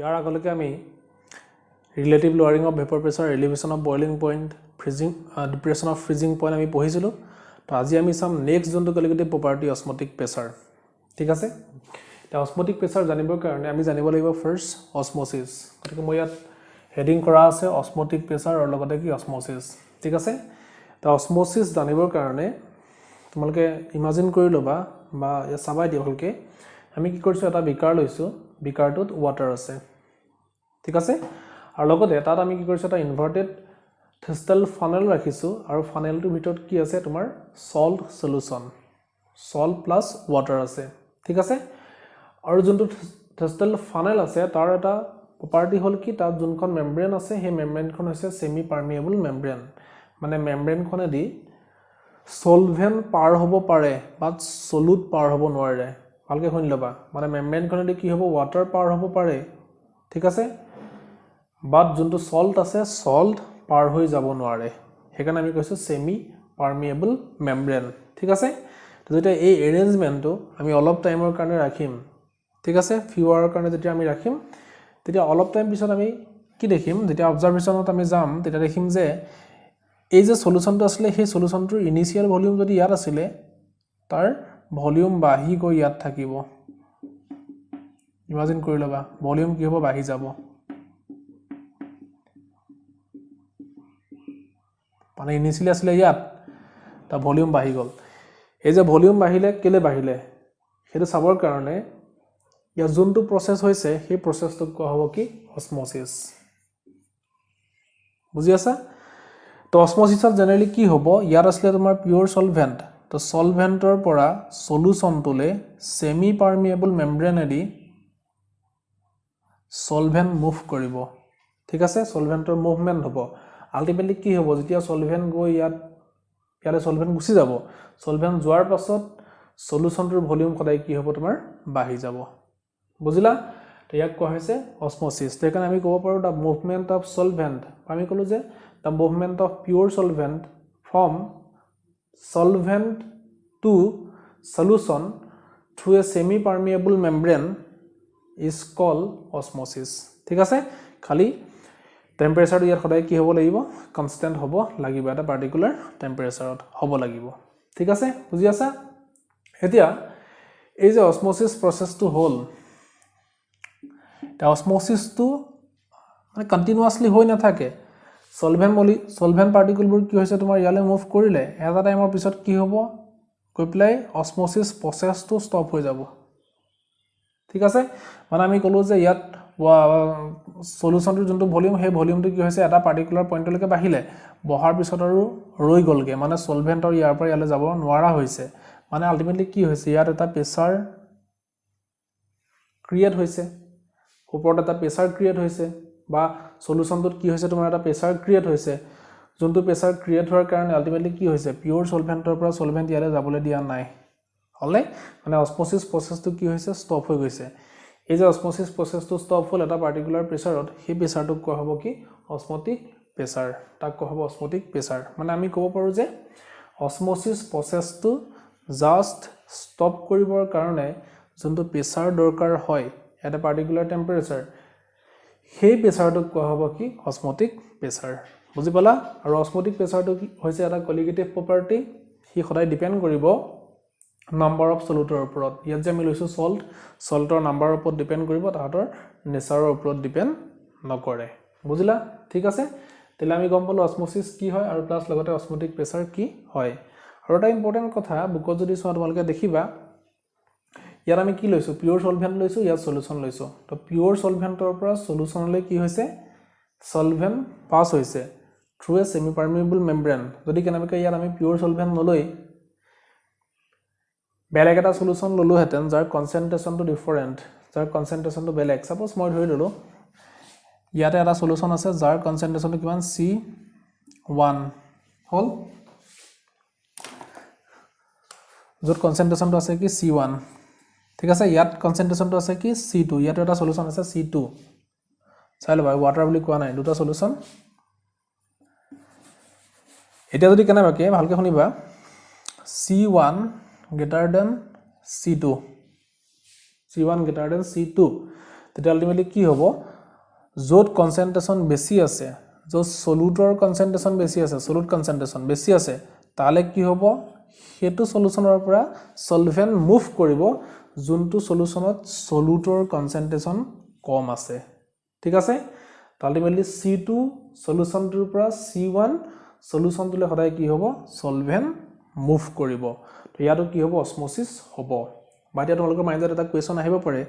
ইয়াৰ আগলৈকে আমি relative lowering of vapour pressure, elevation of boiling point, freezing depression of freezing point আমি পঢ়িছিলোঁ। তো আজি আমি চাম নেক্সট যোনটো কলিগেটিভ প্ৰপাৰ্টি অসমটিক প্ৰেছাৰ। ঠিক আছে, এতিয়া অসমটিক প্ৰেছাৰ জানিবৰ কাৰণে আমি জানিব লাগিব ফাৰ্ষ্ট অসমোচিছ। গতিকে মই ইয়াত হেডিং কৰা আছে অসমটিক প্ৰেছাৰ আৰু লগতে কি অসমোচিছ। ঠিক আছে, তো অসমোচিছ জানিবৰ কাৰণে তোমালোকে ইমাজিন কৰি ল'বা বা ইয়াত চাবাই দিয়া ভালকৈ। আমি কি কৰিছোঁ, এটা বিকাৰ লৈছোঁ, বিকাৰটোত ৱাটাৰ আছে। ঠিক আছে, আৰু লগতে তাত আমি কি কৰিছোঁ, এটা ইনভাৰ্টেড থিষ্টেল ফানেল ৰাখিছোঁ আৰু ফানেলটোৰ ভিতৰত কি আছে তোমাৰ salt solution, salt plus water আছে। ঠিক আছে, আৰু যোনটো থিষ্টেল ফানেল আছে তাৰ এটা প্ৰপাৰ্টি হ'ল কি, তাত যোনখন মেমব্ৰেন আছে সেই মেমব্ৰেনখন হৈছে ছেমি পাৰ্মিয়েবল মেমব্ৰেন, মানে মেমব্ৰেনখনেদি সলভেন্ট পাৰ হ'ব পাৰে বাট সলুট পাৰ হ'ব নোৱাৰে। ভালকৈ শুনি ল'বা, মানে মেমব্ৰেনখনেদি কি হ'ব, ৱাটাৰ পাৰ হ'ব পাৰে। ঠিক আছে, বাট যোনটো সল্ট আছে সল্ট পাৰ হৈ যাব নোৱাৰে, সেইকাৰণে আমি কৈছোঁ ছেমি পাৰ্মিয়েবল মেমব্ৰেন। ঠিক আছে, তো যেতিয়া এই এৰেঞ্জমেণ্টটো আমি অলপ টাইমৰ কাৰণে ৰাখিম, ঠিক আছে, ফিউ আৱাৰৰ কাৰণে যেতিয়া আমি ৰাখিম, তেতিয়া অলপ টাইম পিছত আমি কি দেখিম, যেতিয়া অবজাৰ্ভেশ্যনত আমি যাম তেতিয়া দেখিম যে এই যে সলিউশ্যনটো আছিলে সেই সলিউশ্যনটোৰ ইনিচিয়েল ভলিউম যদি ইয়াত আছিলে, তাৰ ভলিউম বাঢ়ি গৈ ইয়াত থাকিব। ইমাজিন কৰি ল'বা, ভলিউম কি হ'ব, বাঢ়ি যাব। মানে ইনিচিয়েলি আছিলে ইয়াত, তাৰ ভলিউম বাঢ়ি গ'ল। এই যে ভলিউম বাঢ়িলে, কেলৈ বাঢ়িলে সেইটো চাবৰ কাৰণে ইয়াত যোনটো প্ৰচেছ হৈছে সেই প্ৰচেছটোক কোৱা হ'ব কি, অসমোচিছ। বুজি আছা? তো অসমোচিছত জেনেৰেলি কি হ'ব, ইয়াত আছিলে তোমাৰ পিয়ৰ সলভেণ্ট, তো সলভেণ্টৰ পৰা সলিউশ্যনটোলৈ ছেমি পাৰ্মিয়েবল মেমব্ৰেনেদি সলভেণ্ট মুভ কৰিব। ঠিক আছে, সলভেণ্টৰ মুভমেণ্ট হ'ব। আল্টিমেটলি কি হ'ব, যেতিয়া সলভেণ্ট গৈ ইয়াতে সলভেণ্ট গুচি যাব, সলভেণ্ট যোৱাৰ পাছত সলিউশ্যনটোৰ ভলিউম সদায় কি হ'ব, তোমাৰ বাঢ়ি যাব। বুজিলা? তো ইয়াক কোৱা হৈছে অসমোচিছ। তো সেইকাৰণে আমি ক'ব পাৰোঁ দ্য মুভমেণ্ট অফ সলভেণ্ট, আমি ক'লোঁ যে the movement of pure solvent from solvent to solution through a semi permeable membrane is call osmosis. ঠিক আছে, খালি টেম্পাৰেচাৰটো ইয়াত সদায় কি হ'ব লাগিব, কনষ্টেণ্ট হ'ব লাগিব, এটা পাৰ্টিকুলাৰ টেম্পাৰেচাৰত হ'ব লাগিব। ঠিক আছে, বুজি আছা? এতিয়া এই যে অসমোচিছ প্ৰচেছটো হ'ল, এতিয়া অসমোচিছটো মানে কণ্টিনিউৱাছলি হৈ নাথাকে। সলভেণ্ট পাৰ্টিকুলবোৰ কি হৈছে, তোমাৰ ইয়ালৈ মুভ কৰিলে, এটা টাইমৰ পিছত কি হ'ব, গৈ পেলাই অসমোচিছ প্ৰচেছটো ষ্টপ হৈ যাব। ঠিক আছে, মানে আমি ক'লোঁ যে ইয়াত সলিউশ্যনটোৰ যোনটো ভলিউম, সেই ভলিউমটো কি হৈছে, এটা পাৰ্টিকুলাৰ পইণ্টলৈকে বাঢ়িলে, বহাৰ পিছত আৰু ৰৈ গ'লগৈ, মানে সলভেণ্টৰ ইয়াৰ পৰা ইয়ালৈ যাব নোৱাৰা হৈছে। মানে আল্টিমেটলি কি হৈছে, ইয়াত এটা প্ৰেছাৰ ক্ৰিয়েট হৈছে, ওপৰত এটা প্ৰেছাৰ ক্ৰিয়েট হৈছে, বা সলিউশ্যনটোত কি হৈছে, তোমাৰ এটা প্ৰেছাৰ ক্ৰিয়েট হৈছে। যোনটো প্ৰেছাৰ ক্ৰিয়েট হোৱাৰ কাৰণে আল্টিমেটলি কি হৈছে, পিয়ৰ সলভেণ্টৰ পৰা সলভেণ্ট ইয়ালৈ যাবলৈ দিয়া নাই, হ'লনে? মানে অসমোচিছ প্ৰচেছটো কি হৈছে, ষ্টপ হৈ গৈছে। এই যে অসমোচিছ প্ৰচেছটো ষ্টপ হ'ল এটা পাৰ্টিকুলাৰ প্ৰেছাৰত, সেই প্ৰেছাৰটোক কোৱা হ'ব কি, অসমটিক প্ৰেছাৰ। তাক কোৱা হ'ব অসমটিক প্ৰেছাৰ। মানে আমি ক'ব পাৰোঁ যে অসমোচিছ প্ৰচেছটো জাষ্ট ষ্টপ কৰিবৰ কাৰণে যোনটো প্ৰেছাৰ দৰকাৰ হয়, এটা পাৰ্টিকুলাৰ টেম্পাৰেচাৰ, সেই প্ৰেছাৰটোক কোৱা হ'ব কি, অসমটিক প্ৰেছাৰ। বুজি পালা? আৰু অসমটিক প্ৰেছাৰটো হৈছে এটা কলিগেটিভ প্ৰপাৰ্টি, সি সদায় ডিপেণ্ড কৰিব নাম্বাৰ অফ সলিউটৰ ওপৰত। ইয়াত যে আমি লৈছোঁ সল্টৰ নাম্বাৰৰ ওপৰত ডিপেণ্ড কৰিব, তাহাঁতৰ নেচাৰৰ ওপৰত ডিপেণ্ড নকৰে। বুজিলা? ঠিক আছে, তেতিয়াহ'লে আমি গম পালোঁ অসমোচিছ কি হয় আৰু প্লাছ লগতে অসমটিক প্ৰেছাৰ কি হয়। আৰু এটা ইম্পৰ্টেণ্ট কথা, বুকত যদি চোৱা তোমালোকে দেখিবা, ইয়াত আমি কি লৈছোঁ, পিয়ৰ সলভেণ্ট লৈছোঁ, ইয়াত সলিউশ্যন লৈছোঁ। তো পিয়ৰ সলভেণ্টৰ পৰা সলিউশ্যনলৈ কি হৈছে, সলভেণ্ট পাছ হৈছে through a semi permeable membrane. যদি কেনেবাকৈ ইয়াত আমি পিয়ৰ সলভেণ্ট নলৈ বেলেগ এটা সলিউশ্যন ল'লোহেঁতেন, যাৰ কনচেনট্ৰেশ্যনটো ডিফাৰেণ্ট, যাৰ কনচেনট্ৰেশ্যনটো বেলেগ, ছাপ'জ মই ধৰি ল'লোঁ ইয়াতে এটা সলিউশ্যন আছে যাৰ কনচেনট্ৰেশ্যনটো কিমান, C1 হ'ল, য'ত কনচেনট্ৰেশ্যনটো আছে কি C1। ঠিক আছে, ইয়াত কনচেনট্ৰেশ্যনটো আছে কি C2, ইয়াতো এটা সলিউশ্যন আছে C2। চাই ল'বা, ৱাটাৰ বুলি কোৱা নাই, দুটা সলিউশ্যন। এতিয়া যদি কেনেবাকৈ ভালকৈ শুনিবা, C1 greater than C2, C1 greater than C2, তেতিয়া আল্টিমেটলি কি হ'ব, য'ত কনচেন্ট্ৰেশ্যন বেছি আছে য'ত সলিউটৰ কনচেন্ট্ৰেশ্যন বেছি আছে সলিউট কনচেন্ট্ৰেশ্যন বেছি আছে তালে কি হ'ব হেতু সলিউশনৰ পৰা সলভেন্ট মুভ কৰিব যোনটো সলিউশনত সলিউটৰ কনচেন্ট্ৰেশ্যন কম আছে ঠিক আছে আলটিমেটলি C2 সলিউশনটোৰ পৰা C1 সলিউশনটোলে সদায় কি হ'ব সলভেন্ট মুভ কৰিব তো ইয়াটো কি হ'ব অসমোসিস হ'ব বাতিয়া তোমালোকৰ মাইন্ডত এটা কোৱেশ্চন আহিব পাৰে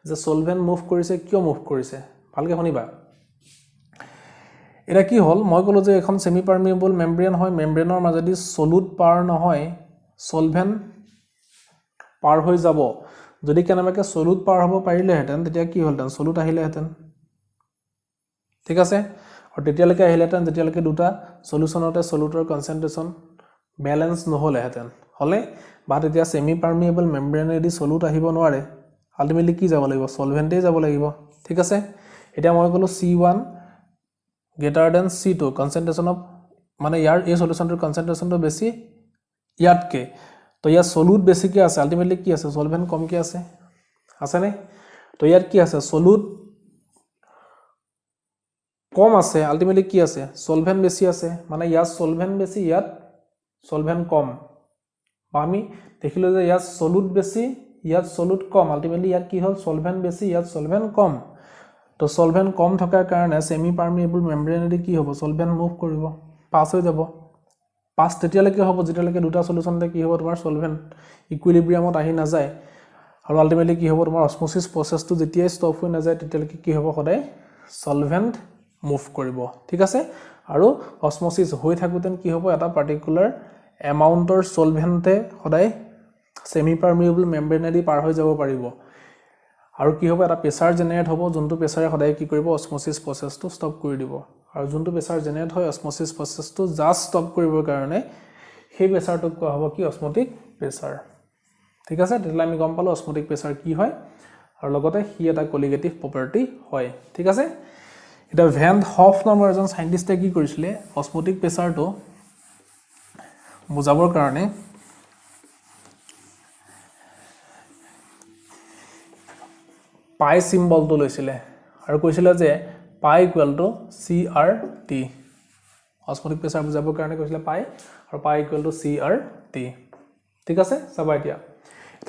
যে সলভেন্ট মুভ কৰিছে কিয় মুভ কৰিছে ভালকে শুনিবা এটা কি হল মই কলো যে এখন সেমি পারমিয়েবল মেমব্রেন হয় মেমব্ৰেনৰ মাজেদি সলিউট পাৰ নহয় সলভেন্ট পাৰ হৈ যাব যদি কেনেবাকে সলিউট পাৰ হ'ব পাৰিলে হেতেন তেতিয়া কি হলতেন সলিউট আহিলে হেতেন ঠিক আছে আৰু তেতিয়ালৈকে আহিলেতেন যেতিয়ালৈকে দুটা সলিউশনতে সলিউটৰ কনসেন্ট্ৰেশ্যন ব্যালেন্স নহলে হেতেন হলে বা তেতিয়া সেমি পাৰমিয়েবল মেমব্ৰেনেদি সলিউট আহিব নোৱাৰে আলটিমেটলি কি যাব লাগিব সলভেন্টেই যাব লাগিব ঠিক আছে এতিয়া মই কলো C1 greater than C2 concentration of মানে ইয়াৰ এই সলিউশনটোৰ কনসেন্ট্ৰেশ্যনটো বেছি ইয়াতকে তো ইয়াৰ সলিউট বেছিকে আছে আলটিমেটলি কি আছে সলভেন্ট কমকে আছে নে তো ইয়াৰ কি আছে সলিউট কম আছে আলটিমেটলি কি আছে সলভেন্ট বেছি আছে মানে ইয়াৰ সলভেন্ট বেছি ইয়াত সলভেন্ট কম বা আমি দেখিলো যে ইয়াৰ সলিউট বেছি ইয়াত সলিউট কম আলটিমেটলি ইয়াত কি হল সলভেন্ট বেছি ইয়াত সলভেন্ট কম তো সলভেন্ট কম থকাৰ কাৰণে সেমি পাৰমিয়েবল মেমব্ৰেনেদি কি হ'ব সলভেন্ট মুভ কৰিব পাস হৈ যাব পাস তেতিয়ালৈকে হ'ব যেতিয়ালৈকে দুটা সলিউশনতে কি হ'ব তোমাৰ সলভেন্ট ইকুইলিব্ৰিয়ামত আহি না যায় আৰু আলটিমেটলি কি হ'ব তোমাৰ অসমোসিস প্ৰসেসটো যেতিয়া ষ্টপ হৈ না যায় তেতিয়ালৈকে কি হ'ব সদায় সলভেন্ট মুভ কৰিব ঠিক আছে আৰু অসমোসিস হৈ থাকুতেন কি হ'ব এটা পাৰ্টিকুলাৰ এমাউন্টৰ সলভেন্টে সদায় সেমি পাৰমিয়েবল মেমব্ৰেনেদি পাৰ হৈ যাব পাৰিব আৰু কি হ'ব এটা প্ৰেসাৰ জেনাৰেট হ'ব যোনটো প্ৰেসাৰে সদায় কি কৰিব অসমোসিস প্ৰসেসটো ষ্টপ কৰি দিব আৰু যোনটো প্ৰেসাৰ জেনাৰেট হয় অসমোসিস প্ৰসেসটো জাস্ট ষ্টপ কৰিবৰ কাৰণে সেই প্ৰেসাৰটোক কোৱা হ'ব কি অসমোটিক প্ৰেসাৰ ঠিক আছে তেতিয়া আমি গম পালো অসমোটিক প্ৰেসাৰ কি হয় আৰু লগতে হি এটা কলিগেটিভ প্ৰপাৰ্টি হয় ঠিক আছে এটা ভেন হফ নামৰ এজন সাইন্টিষ্টে কি কৰিছিলে অসমোটিক প্ৰেসাৰটো বুজাবৰ কাৰণে পাই সিম্বলটো লৈছিলে আৰু কৈছিলে যে পাই ইকুৱেল টু CRT অসমোটিক প্ৰেসাৰ বুজাবৰ কাৰণে কৈছিলে পাই আৰু পাই ইকুৱেল টু CRT ঠিক আছে চাবা এতিয়া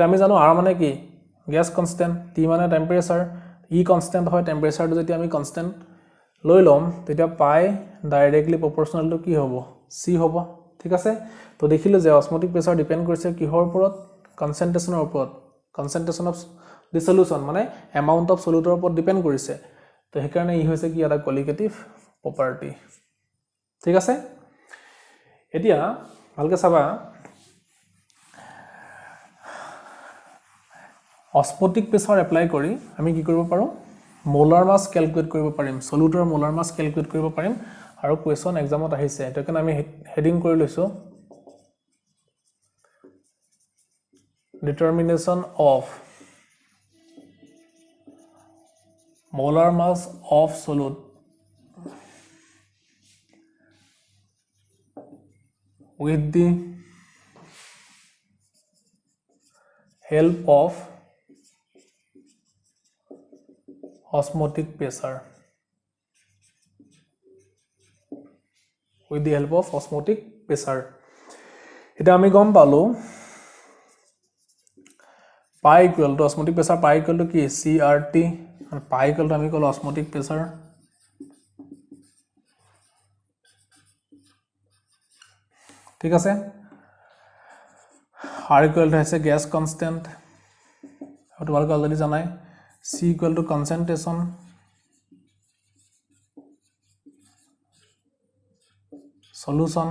আমি জানো R মানে কি গ্যাস কনস্ট্যান্ট T মানে টেম্পাৰেচাৰ E কনস্ট্যান্ট হয় টেম্পাৰেচাৰটো যেতিয়া আমি কনস্ট্যান্ট লৈ লম তেতিয়া পাই ডাইৰেক্টলি প্ৰপৰ্চনেল টু কি হ'ব C হ'ব ঠিক আছে তো দেখিলে যে অসমোটিক প্ৰেসাৰ ডিপেন্ড কৰিছে কিহৰ ওপৰত কনসেন্ট্ৰেচনৰ ওপৰত কনসেন্ট্ৰেচন অফ দি সলিউশন মানে এমাউন্ট অফ সলিউটৰ ওপৰত ডিপেন্ড কৰিছে তো সেই কাৰণে ই হৈছে কি এটা কলিগেটিভ প্ৰপাৰ্টি ঠিক আছে এতিয়া ভালকে চাবা অসমোটিক প্ৰেসাৰ এপ্লাই কৰি আমি কি কৰিব পাৰো মোলাৰ মাস ক্যালকুলেট কৰিব পাৰিম সলিউটৰ মোলাৰ মাস ক্যালকুলেট কৰিব পাৰিম আৰু কোৱেশ্চন এক্সামত আহিছে এটো কাৰণে আমি হেডিং কৰি লৈছো ডিটাৰমিনেশন of molar mass of solute with the help of osmotic pressure with the help of osmotic pressure এটা আমি গম পালো pi equal to osmotic pressure pi equal to কি CRT and pi equal to আমি কল osmotic pressure ঠিক আছে R equal to আছে gas constant আৰু তোমালোকে অলৰেডি জানাই C equal to concentration solution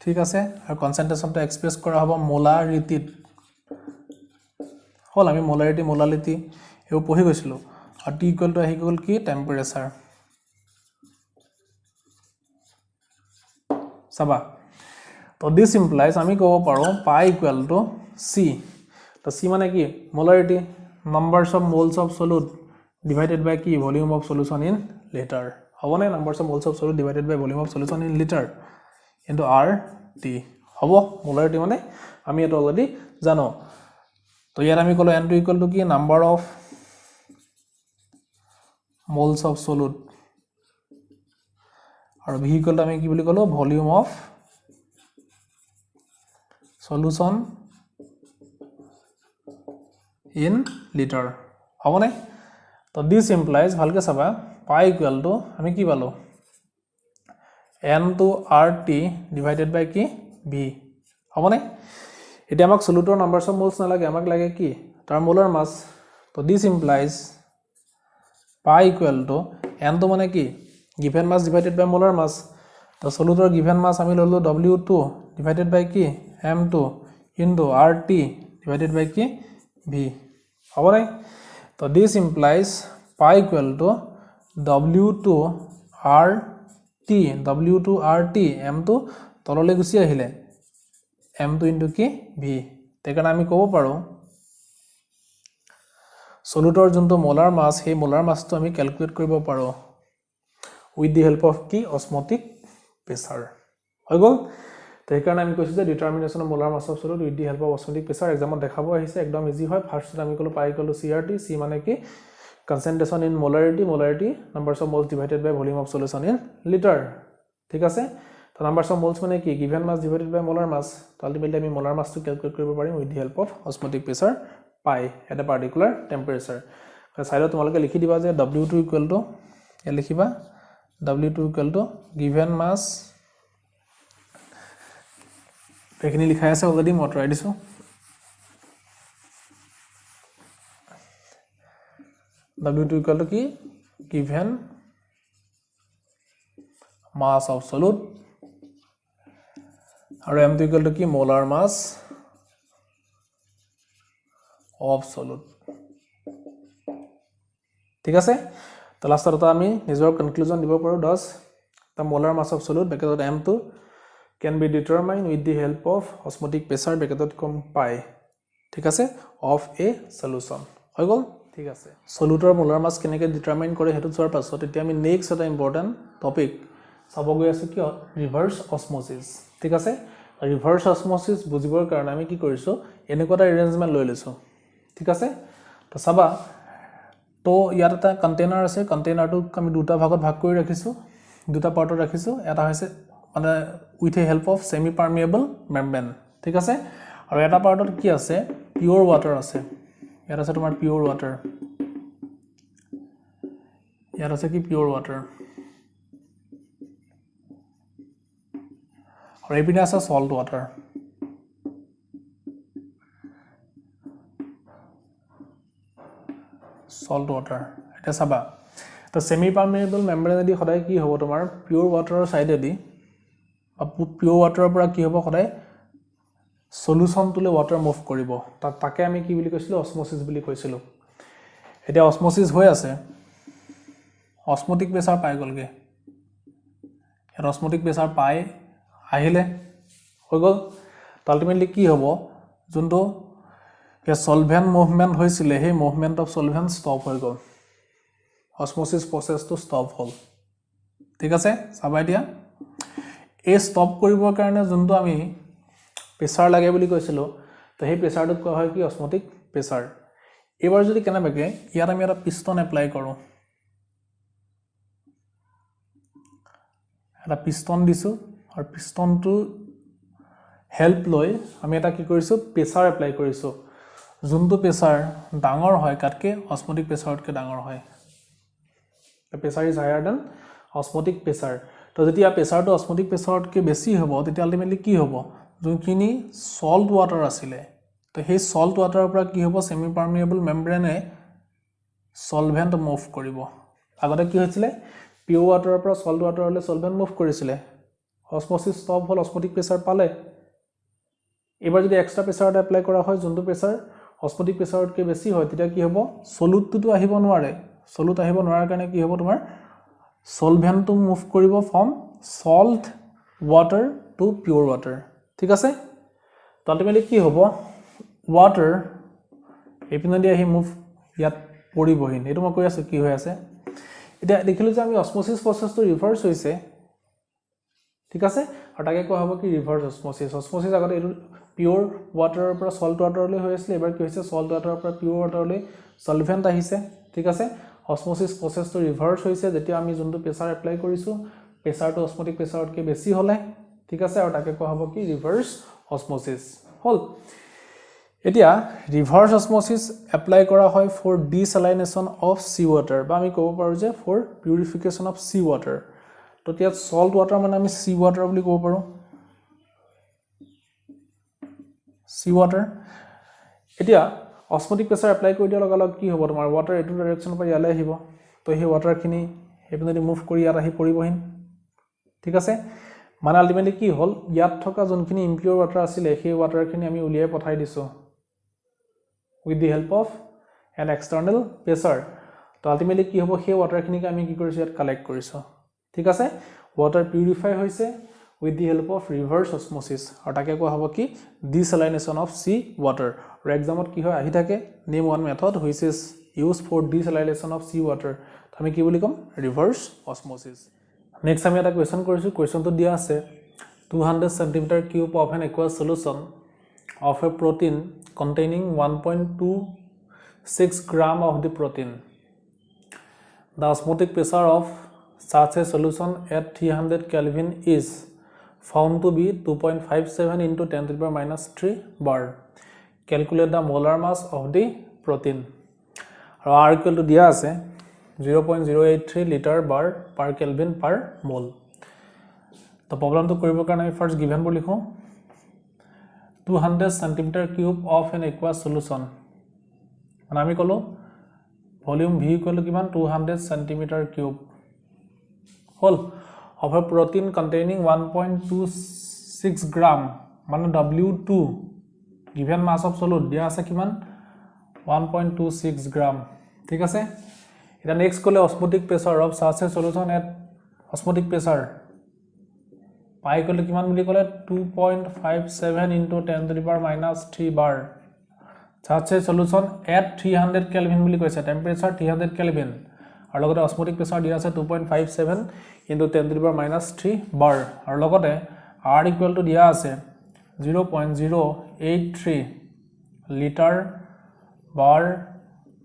ঠিক আছে আৰু কনসেন্ট্ৰেচনটো এক্সপ্ৰেছ কৰা হ'ব মোলাৰিটিত হল আমি মোলাৰিটি এও পঢ়ি গৈছিলো আৰু T equal to আহি গল কি টেম্পাৰেচাৰ সাবা তো দিস ইমপ্লাইজ আমি কব পাৰো pi equal to C তো C মানে কি মোলাৰিটি numbers of moles of solute divided by কি volume of solution in liter হবনে numbers of moles of solute divided by volume of solution in liter into RT হব মোলাৰিটি মানে আমি এটা already জানো তো ইয়াৰ আমি কলো n2 equal to কি number of moles of solute আৰু v ইকুৱেল টু আমি কি বুলি ক'লো volume of solution in litre হবনে তো দিস ইমপ্লাইজ ভালকে চাবা পাই ইকুৱেল টু আমি কি পালো n to rt divided by কি v হবনে এতিয়া আমাক সলিউটৰ নাম্বাৰছ অফ মোলস নালাগে আমাক লাগে কি তাৰ মোলাৰ মাস তো দিস ইমপ্লাইজ পাই ইকুৱেল টু n তো মানে কি given mass divided by molar mass তো সলিউটৰ given mass আমি ললো w2 divided by কি m2 into rt divided by কি v হবনে তো দিস ইমপ্লাইজ পাই equal to w2 rt w2 rt m2 তললৈ গুচি আহিলে m2 into কি v তেকাৰণে আমি ক'ব পাৰো সলিউটৰ যোনটো মোলাৰ মাস সেই মোলাৰ মাসটো আমি ক্যালকুলেট কৰিব পাৰো with the help of কি অসমটিক প্ৰেসাৰ হৈ গল তেকাৰণে আমি কৈছো যে determination of molar mass of solute with the help of osmotic pressure এক্সামত দেখাব আহিছে একদম ইজি হয় ফাৰ্স্টত আমি ক'লো পাই ইকুৱেল টু CRT C মানে কি concentration in molarity numbers of moles divided by volume of solution in liter ঠিক আছে তো numbers of moles মানে কি given mass divided by molar mass তো ultimately আমি molar mass to calculate কৰিব পাৰিম with the help of osmotic pressure pi at a particular temperature সাইডত তোমালোকে লিখি দিবা যে w2 equal to এ লিখিবা w2 equal to given mass এখিনি লিখাই আছে অলৰেডি মই ট্ৰাই দিছো w2 equal to কি given mass of solute আৰু m2 equal to কি molar mass of solute ঠিক আছে তো লাষ্টত আমি নিজৰ কনক্লুজন দিব পাৰো 10 the molar mass of solute bracket m2 can be determined with the help of osmotic pressure bracket pi ঠিক আছে of a solution হৈ গল ঠিক আছে সলিউটৰ মোলাৰ মাস কেনেকৈ ডিটাৰমাইন কৰে হেতু চোৱাৰ পাছত এতিয়া আমি নেক্সট এটা ইম্পৰ্টেন্ট টপিক চাব গৈ আছো কি ৰিভাৰ্স অসমোসিস ঠিক আছে ৰিভাৰ্স অসমোসিস বুজিবৰ কাৰণে আমি কি কৰিছো এনেকুৱা এটা এৰেঞ্জমেন্ট লৈ লৈছো ঠিক আছে তো চাবা তো ইয়াত এটা কন্টেইনাৰ আছে কন্টেইনাৰটো আমি দুটা ভাগত ভাগ কৰি ৰাখিছো দুটা পাৰ্টত ৰাখিছো এটা হৈছে মানে with a help of semi permeable membrane ঠিক আছে আৰু এটা পাৰ্টত কি আছে পিওৰ ওয়াটাৰ আছে ইয়াত আছে তোমাৰ পিওৰ ওয়াটাৰ ইয়াত আছে কি পিওৰ ওয়াটাৰ আৰু এইপিনে আছে সল্ট ওয়াটাৰ এটা চাবা তো সেমি পাৰ্মিয়েবল মেমব্ৰেনেদি সদায় কি হ'ব তোমাৰ পিওৰ ওয়াটাৰৰ সাইডেদি পিওৰ ওয়াটাৰৰ পৰা কি হ'ব সদায় সলিউশন তুলে ওয়াটাৰ মুভ কৰিব তাকে আমি কি বুলি কৈছিলো অসমোসিস বুলি কৈছিলো এতিয়া অসমোসিস হৈ আছে অসমটিক প্ৰেসাৰ পাই গলগে এৰ অসমটিক প্ৰেসাৰ পাই আহিলে হৈ গল আলটিমেটলি কি হ'ব যোনটো কে সলভেন্ট মুভমেন্ট হৈছিল হে মুভমেন্ট অফ সলভেন্ট স্টপ হৈ গল অসমোসিস প্ৰসেসটো স্টপ হল ঠিক আছে চাবা দিয়া এই স্টপ কৰিবৰ কাৰণে যোনটো আমি প্ৰেসাৰ লাগে বুলি কৈছিলো তো সেই প্ৰেসাৰটো কোৱা হয় কি অসমটিক প্ৰেসাৰ এবাৰ যদি কেনেবাকে ইয়াত আমি এটা পিস্টন এপ্লাই কৰো এটা পিস্টন দিছো আৰু পিস্টনটো হেল্প লৈ আমি এটা কি কৰিছো প্ৰেসাৰ এপ্লাই কৰিছো যোনটো প্ৰেসাৰ ডাঙৰ হয় কাটকে অসমটিক প্ৰেসাৰতকে ডাঙৰ হয় the pressure is higher than osmotic pressure তো যেতিয়া প্ৰেসাৰটো অসমটিক প্ৰেসাৰতকে বেছি হ'ব তেতিয়া আলটিমেটলি কি হ'ব যোনখিনি সল্ট ওয়াটাৰ আছিলে তো সেই সল্ট ওয়াটাৰৰ পৰা কি হ'ব সেমি পাৰ্মিয়েবল মেমব্ৰেনে সলভেন্ট মুভ কৰিব আগতে কি হৈছিলে পিওৰ ওয়াটাৰৰ পৰা সল্ট ওয়াটাৰলৈ সলভেন্ট মুভ কৰিছিলে অসমোসিস স্টপ হল অসমটিক প্ৰেসাৰ পালে এবাৰ যদি এক্সট্ৰা প্ৰেসাৰ এপ্লাই কৰা হয় যোনটো প্ৰেসাৰ অসমটিক প্ৰেসাৰতকে বেছি হয় তেতিয়া কি হ'ব সলিউটটো আহিব নোৱাৰে সলিউট আহিব নোৱাৰাৰ কাৰণে কি হ'ব তোমাৰ সলভেন্টটো মুভ কৰিব from salt water to pure water ঠিক আছে তো আলটিমেটলি কি হ'ব ওয়াটাৰ এপিনেদি আহি মুভ ইয়াত পৰিবহিন এটো মই কৈ আছো কি হৈ আছে এটা দেখিলো যে আমি অসমোসিস প্ৰসেসটো ৰিভাৰ্স হৈছে ঠিক আছে আৰু তাকে কোৱা হ'ব কি ৰিভাৰ্স অসমোসিস আগতে এটো পিওৰ ওয়াটাৰৰ পৰা সল্ট ওয়াটাৰলৈ হৈ আছিল এবাৰ কি হৈছে সল্ট ওয়াটাৰৰ পৰা পিওৰ ওয়াটাৰলৈ সলভেন্ট আহিছে ঠিক আছে অসমোসিস প্ৰসেসটো ৰিভাৰ্স হৈছে যেতিয়া আমি যোনটো প্ৰেসাৰ এপ্লাই কৰিছো প্ৰেছাৰটো অস্মটিক প্ৰেছাৰতকৈ বেছি হ'লে ঠিক আছে আৰু তাকে কোৱা হ'ব কি ৰিভাৰ্ছ অস্মোচিছ হ'ল এতিয়া ৰিভাৰ্ছ অস্মোচিছ এপ্লাই কৰা হয় for desalination of sea water বা আমি ক'ব পাৰোঁ যে for purification of sea water তো ইয়াত সল্ট ৱাটাৰ মানে আমি সি ৱাটাৰ বুলি ক'ব পাৰোঁ সি ৱাটাৰ এতিয়া অস্মটিক প্ৰেছাৰ এপ্লাই কৰি দিয়াৰ লগে লগে কি হ'ব তোমাৰ ৱাটাৰ এইটো ডাইৰেকশ্যনৰ পৰা ইয়ালৈ আহিব তো সেই ৱাটাৰখিনি এইপিনেদি মুভ কৰি ইয়াত আহি পৰিবহি ঠিক আছে মানে আল্টিমেটলি কি হ'ল ইয়াত থকা যোনখিনি ইম্পিউৰ ৱাটাৰ আছিলে সেই ৱাটাৰখিনি আমি উলিয়াই পঠাই দিছোঁ with the help of an external pressure তো আল্টিমেটলি কি হ'ব সেই ৱাটাৰখিনিকে আমি কি কৰিছোঁ ইয়াত কালেক্ট কৰিছোঁ ঠিক আছে ৱাটাৰ পিউৰিফাই হৈছে with the help of reverse osmosis আৰু তাকে কোৱা হ'ব কি desalination of sea water আৰু এক্সামত কি হয় আহি থাকে name one method which is used for desalination of sea water তো আমি কি বুলি ক'ম reverse osmosis নেক্সট আমি এটা কোৱেশ্চন কৰিছোঁ কোৱেশ্চনটো দিয়া আছে 200 centimeter cube of an aqueous solution of a protein containing 1.26 gram of the protein the osmotic pressure of such a solution at 300 Kelvin is found to be 2.57 into 10 to the power minus 3 bar. Calculate the molar mass of the protein. R equal to dia ase 0.083 liter bar per Kelvin per mole. The problem to koribo karone first given bol likho 200 centimeter cube of an aqueous solution. And ami kolo volume V equal to kiman 200 centimeter cube. Whole of a protein containing 1.26 gram মানে W2 given mass of solute দিয়া আছে কিমান 1.26 gram ঠিক আছে এটা next কলে osmotic pressure of such a solution at osmotic pressure পাই কলে কিমান বুলি কলে 2.57 into 10 to the power minus 3 bar such a solution at 300 Kelvin বুলি কৈছে temperature 300 Kelvin আৰু লগতে osmotic pressure দিয়া আছে 2.57 into 10 to the power minus 3 bar আৰু লগতে R equal to দিয়া আছে 0.083 liter bar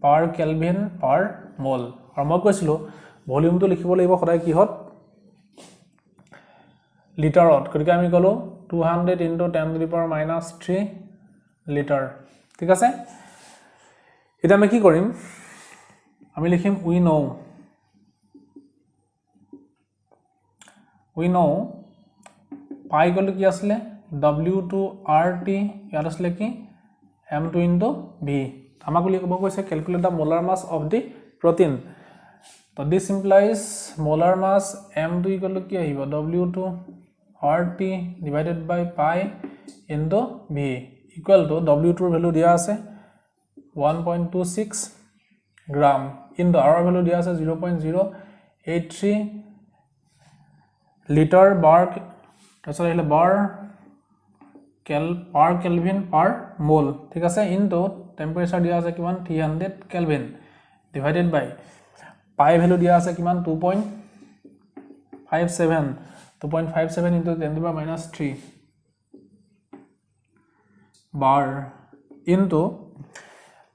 per Kelvin per mole আৰু মই কৈছিলো ভলিউমটো লিখিব লাগিব সদায় কিহত লিটাৰত গতিকে আমি কলো 200 into 10 to the power minus 3 liter ঠিক আছে এটা আমি কি কৰিম আমি লিখিম we know pi equal to কি আসলে w2 rt ইয়াত আসলে কি m2 into v আমাক বুলি কব কৈছে calculate the molar mass of the protein so this implies molar mass m2 equal to কি আহিব w2 rt divided by pi into v equal to w2 value দিয়া আছে 1.26 gram into r value দিয়া আছে 0.083 liter bar তাছৰ আহিলে bar per Kelvin per mole ঠিক আছে into temperature দিয়া আছে কিমান 300 Kelvin divided by pi value দিয়া আছে কিমান 2.57 into 10 to the power minus 3 bar into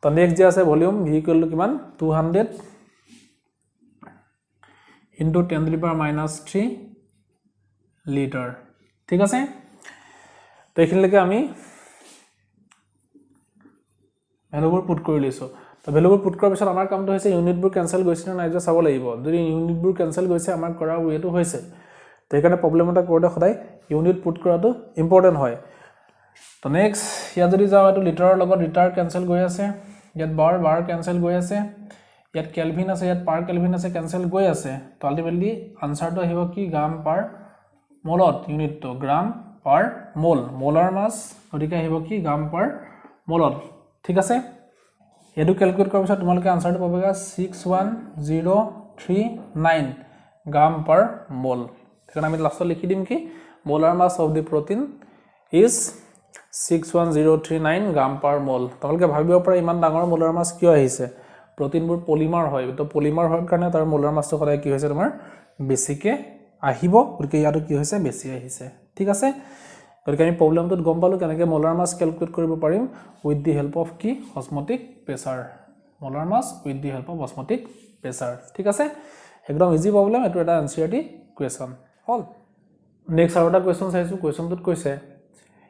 তো next দিয়া আছে volume v equal to কিমান 200 into 10 to the power minus 3 liter ঠিক আছে তো এখিনলৈকে আমি ভ্যালুবোৰ পুট কৰি লৈছো তো ভ্যালুবোৰ পুট কৰাৰ পিছত আমাৰ কামটো হৈছে ইউনিটবোৰ ক্যান্সেল গৈছে না নাই যে চাব লাগিব যদি ইউনিটবোৰ ক্যান্সেল গৈছে আমাৰ কৰা ওয়েটো হৈছে তো এখানে প্ৰবলেম এটা কৰোতে সদায় ইউনিট পুট কৰাটো ইম্পৰ্টেন্ট হয় তো নেক্সট ইয়া যদি যাও এটো লিটাৰৰ লগত লিটাৰ ক্যান্সেল গৈ আছে ইয়াত বাৰ ক্যান্সেল গৈ আছে ইয়াত কেলভিন আছে ইয়াত পাৰ কেলভিন আছে ক্যান্সেল গৈ আছে তো আলটিমেটলি আনসাৰটো আহিব কি গ্ৰাম পাৰ মোলত ইউনিট তো গ্ৰাম পাৰ মোল মোলাৰ মাস গতিকে আহিব কি গ্ৰাম পাৰ মোলত ঠিক আছে এটো ক্যালকুলেট কৰাৰ পিছত তোমালোকে আনসাৰটো পাবেগা 61039 গ্ৰাম পাৰ মোল কাৰণ আমি লাষ্টত লিখি দিম কি molar mass of the protein is 61039 gram per mole তোমালোকে ভাবিব পাৰা ইমান ডাঙৰ মোলাৰ মাস কিয় আহিছে প্ৰটিনবোৰ পলিমাৰ হয় তো পলিমাৰ হোৱাৰ কাৰণে তাৰ মোলাৰ মাসটো সদায় কি হৈছে তোমাৰ বেছিকে আহিব গতিকে ইয়াটো কি হৈছে বেছি আহিছে ঠিক আছে গতিকে আমি প্ৰবলেমটোত গম পালো কেনেকৈ মোলাৰ মাস ক্যালকুলেট কৰিব পাৰিম উইথ দি হেল্প অফ কি osmotic pressure molar mass with the help of osmotic pressure ঠিক আছে একদম ইজি প্ৰবলেম এটো এটা এনসিআৰটি কোৱেশ্চন হল নেক্সট আৰু এটা কোৱেশ্চন চাইছো কোৱেশ্চনটোত কৈছে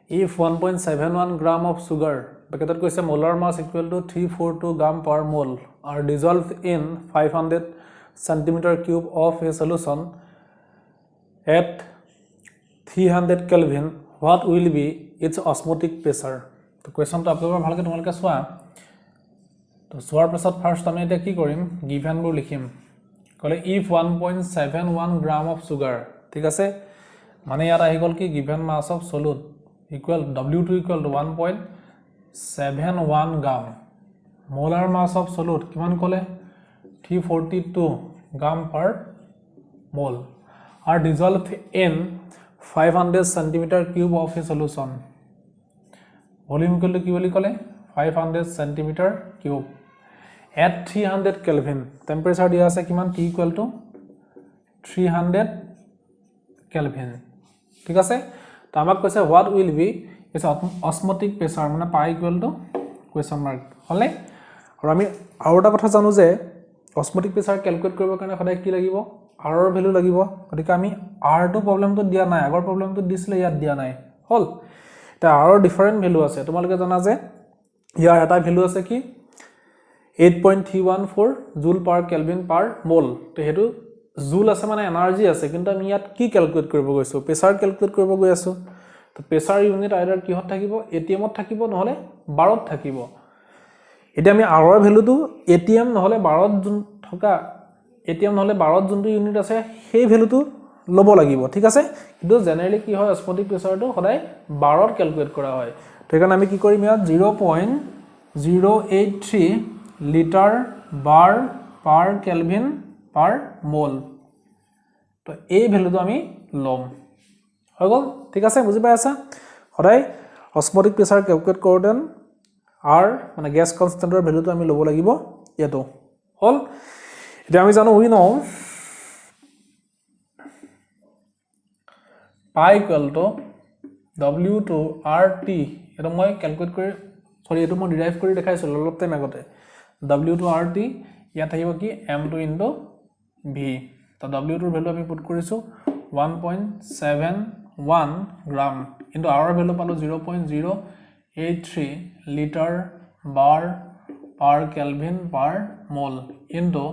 if 1.71 gram of sugar bracket কৈছে molar mass equal to 342 gram per mole are dissolved in 500 centimeter cube of a solution at 300 Kelvin what will be its osmotic pressure তো কোৱেশ্চনটো আপোনালোকে ভালকৈ তোমালোকে চোৱা তো সোয়াৰ পাছত ফাৰ্স্ট আমি এটা কি কৰিম গিভেন বোৰ লিখিম কলে if 1.71 gram of sugar ঠিক আছে মানে ইয়াত আহি গল কি given mass of solute equal W2 equal to 1.71 gram molar mass of solute কিমান কলে 342 gram per mole are dissolved in 500 centimeter cube of a solution volume equal to কি বলি কলে 500 centimeter cube at 300 Kelvin temperature দিয়া আছে কিমান T equal to 300 Kelvin ঠিক আছে তো আমাক কৈছে what will be is osmotic pressure মানে pi equal to question mark হলে আৰু আমি আৰু এটা কথা জানো যে osmotic pressure ক্যালকুলেট কৰিবৰ কাৰণে সদায় কি লাগিব r ৰ ভ্যালু লাগিব গতিকে আমি r টো প্ৰবলেমটো দিয়া নাই আগৰ প্ৰবলেমটো দিছিলে ইয়াত দিয়া নাই হল এটা r ৰ ডিফাৰেন্ট ভ্যালু আছে তোমালোকে জানা যে ইয়াৰ এটা ভ্যালু আছে কি 8.314 জুল পাৰ কেলভিন পাৰ মোল তো হেতু জুল আছে মানে এনাৰ্জি আছে কিন্তু আমি ইয়াত কি ক্যালকুলেট কৰিব গৈছো প্ৰেসাৰ ক্যালকুলেট কৰিব গৈ আছো তো প্ৰেসাৰ ইউনিট আইডাৰ কি হত থাকিব এটিএম ত থাকিব নহলে বাৰত থাকিব এটা আমি r ৰ ভ্যালুটো এটিএম নহলে বাৰত জুন থকা এটিএম নহলে বাৰত জুনটো ইউনিট আছে সেই ভ্যালুটো লব লাগিব ঠিক আছে কিন্তু জেনাৰেলি কি হয় অসমোটিক প্ৰেসাৰটো সদায় বাৰত ক্যালকুলেট কৰা হয় তেকাৰণে আমি কি কৰিম ইয়াত 0.083 লিটাৰ বার পার কেলভিন পার মোল তো এই ভ্যালুটো আমি লম হৈ গল ঠিক আছে বুজি পাই আছা সদায় অসমোটিক প্ৰেসাৰ ক্যালকুলেট কৰোতেন r মানে গ্যাস কনস্ট্যান্টৰ ভ্যালুটো আমি লব লাগিব এটো হল এটা আমি জানো we know pi equal to w2 rt এটা মই ক্যালকুলেট কৰি সৰি এটো মই ডিৰাইভ কৰি দেখাইছিল অলপ টাইম আগতে w2 rt ইয়াত আহিব কি m2 into v তো w2 ৰ ভ্যালু আমি পুট কৰিছো 1.71 গ্ৰাম into r ৰ ভ্যালু পালো 0.083 litre bar per Kelvin per mole into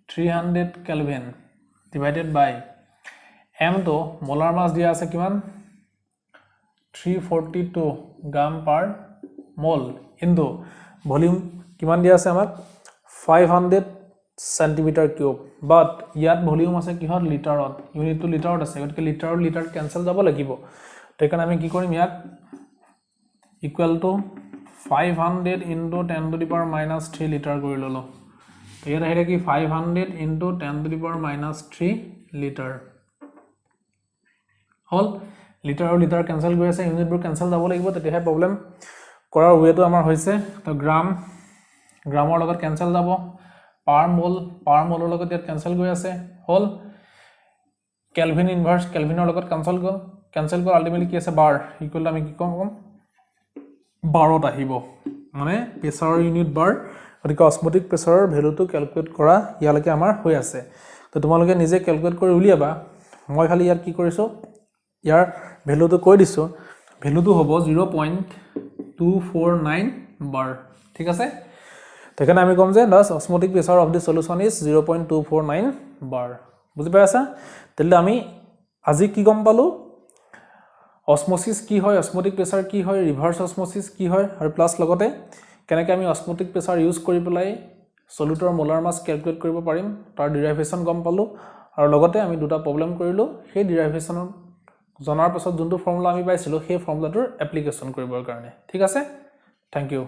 300 Kelvin divided by m to molar mass দিয়া আছে কিমান 342 gram per mole into volume কিমান দিয়া আছে আমাক 500 centimeter cube but ইয়াত ভলিউম আছে কি হত লিটাৰত ইউনিট টু লিটাৰত আছে গতিকে লিটাৰ লিটাৰ ক্যান্সেল যাব লাগিব তেকান আমি কি কৰিম ইয়াত equal to 500 into 10 to the power minus 3 litre কৰি ললো ইয়াত আহিলে কি 500 into 10 to the power minus 3 litre hall litre আৰু লিটাৰ ক্যান্সেল গৈ আছে ইউনিটবোৰ ক্যান্সেল যাব লাগিব তেতিয়াহে প্ৰবলেম কৰাৰ ওয়েটো আমাৰ হৈছে তো গ্ৰামৰ লগত ক্যান্সেল যাব পাৰ মোলৰ লগত ইয়াত ক্যান্সেল গৈ আছে হল কেলভিন ইনভাৰ্স কেলভিনৰ লগত ক্যান্সেল গল আল্টিমেটলি কি আছে বাৰ ইকুৱেল আমি কি কম বাৰত আহিব মানে প্ৰেসাৰৰ ইউনিট বাৰ গতিকে অসমোটিক প্ৰেসাৰৰ ভ্যালুটো ক্যালকুলেট কৰা ইয়ালৈকে আমাৰ হৈ আছে তো তোমালোকে নিজে ক্যালকুলেট কৰি উলিয়াবা মই খালি ইয়াত কি কৰিছো ইয়াৰ ভ্যালুটো কৈ দিছো ভ্যালুটো হ'ব 0.249 bar ঠিক আছে তেকাৰণে আমি কম যে the osmotic pressure of the solution is 0.249 bar বুজি পাই আছা তেলে আমি আজি কি গম পালো অসমোসিস কি হয় অসমোটিক প্ৰেসাৰ কি হয় ৰিভাৰ্স অসমোসিস কি হয় আৰু প্লাস লগতে কেনেকৈ আমি অসমোটিক প্ৰেসাৰ ইউজ কৰি পেলাই সলিউটৰ মোলাৰ মাস ক্যালকুলেট কৰিব পাৰিম তাৰ ডিৰাইভেশন গম পালো আৰু লগতে আমি দুটা প্ৰবলেম কৰিলো সেই ডিৰাইভেশনৰ জনাৰ পাছত যোনটো ফৰ্মুলা আমি পাইছিলো সেই ফৰ্মুলাটোৰ এপ্লিকেশন কৰিবৰ কাৰণে ঠিক আছে থ্যাংক ইউ